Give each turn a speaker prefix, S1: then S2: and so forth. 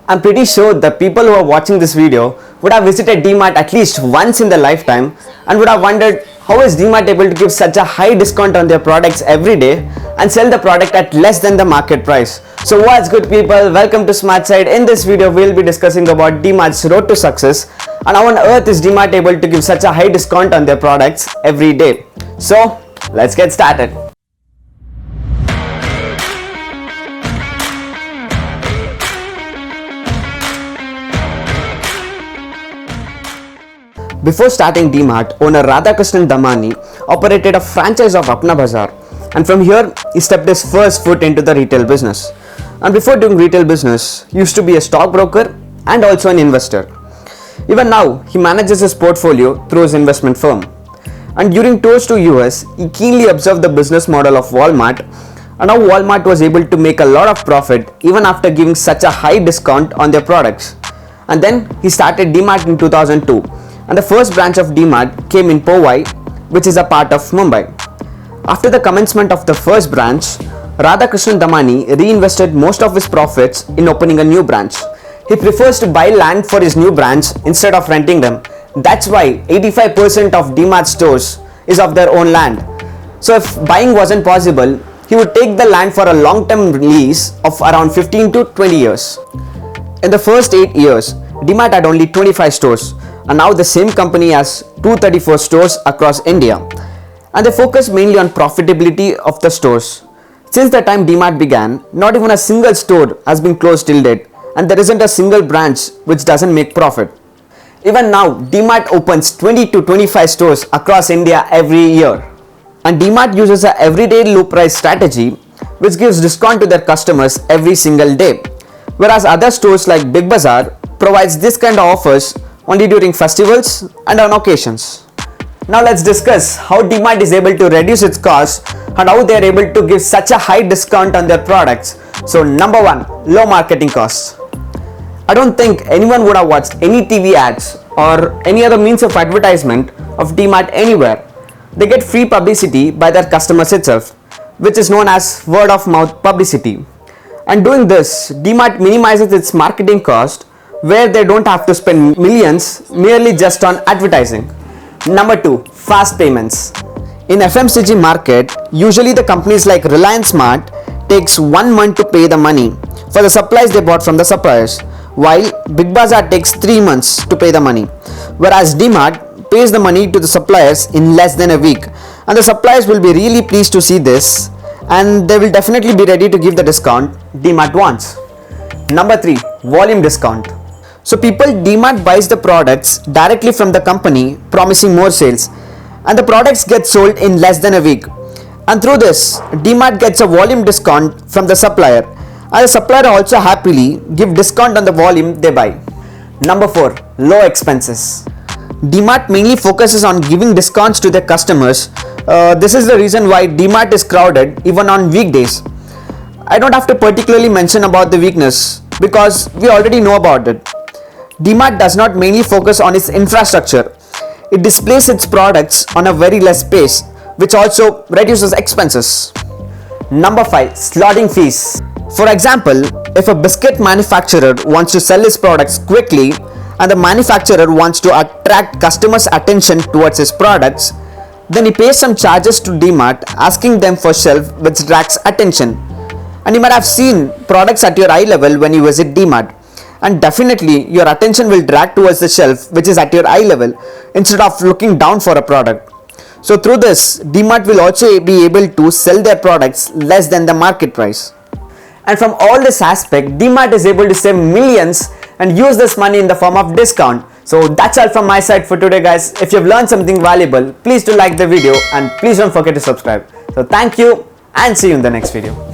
S1: I'm pretty sure the people who are watching this video would have visited DMart at least once in their lifetime and would have wondered how is DMart able to give such a high discount on their products every day and sell the product at less than the market price. So what's good people, welcome to SmartSide. In this video we'll be discussing about DMart's road to success and how on earth is DMart able to give such a high discount on their products every day. So let's get started. Before starting DMart, owner Radhakrishnan Damani operated a franchise of Apna Bazaar, and from here he stepped his first foot into the retail business. And before doing retail business, he used to be a stockbroker and also an investor. Even now, he manages his portfolio through his investment firm. And during tours to US, he keenly observed the business model of Walmart and how Walmart was able to make a lot of profit even after giving such a high discount on their products. And then he started DMart in 2002. And the first branch of DMart came in Powai, which is a part of Mumbai. After the commencement of the first branch, Radhakrishnan Damani reinvested most of his profits in opening a new branch. He prefers to buy land for his new branch instead of renting them. That's why 85% of DMart stores is of their own land. So if buying wasn't possible, he would take the land for a long-term lease of around 15 to 20 years. In the first 8 years, DMart had only 25 stores. And now the same company has 234 stores across India, and they focus mainly on profitability of the stores. Since the time DMart began, not even a single store has been closed till date, and there isn't a single branch which doesn't make profit. Even now, DMart opens 20 to 25 stores across India every year, and DMart uses a everyday low price strategy which gives discount to their customers every single day, whereas other stores like Big Bazaar provides this kind of offers only during festivals and on occasions. Now let's discuss how DMart is able to reduce its costs and how they are able to give such a high discount on their products. So number one, low marketing costs. I don't think anyone would have watched any TV ads or any other means of advertisement of DMart anywhere. They get free publicity by their customers itself, which is known as word of mouth publicity. And doing this, DMart minimizes its marketing cost where they don't have to spend millions merely just on advertising. Number two, fast payments. In FMCG market, usually the companies like Reliance Mart takes 1 month to pay the money for the supplies they bought from the suppliers, while Big Bazaar takes 3 months to pay the money, whereas DMart pays the money to the suppliers in less than a week, and the suppliers will be really pleased to see this and they will definitely be ready to give the discount DMart wants. Number three, volume discount. So people DMart buys the products directly from the company, promising more sales, and the products get sold in less than a week. And through this, DMart gets a volume discount from the supplier, and the supplier also happily give discount on the volume they buy. Number four, low expenses. DMart mainly focuses on giving discounts to their customers. This is the reason why DMart is crowded even on weekdays. I don't have to particularly mention about the weakness because we already know about it. DMart does not mainly focus on its infrastructure. It displays its products on a very less space, which also reduces expenses. Number 5. Slotting fees. For example, if a biscuit manufacturer wants to sell his products quickly and the manufacturer wants to attract customers' attention towards his products, then he pays some charges to DMart asking them for shelf which attracts attention. And you might have seen products at your eye level when you visit DMart. And definitely your attention will drag towards the shelf which is at your eye level instead of looking down for a product. So through this, DMart will also be able to sell their products less than the market price. And from all this aspect, DMart is able to save millions and use this money in the form of discount. So that's all from my side for today guys. If you've learned something valuable, please do like the video and please don't forget to subscribe. So thank you and see you in the next video.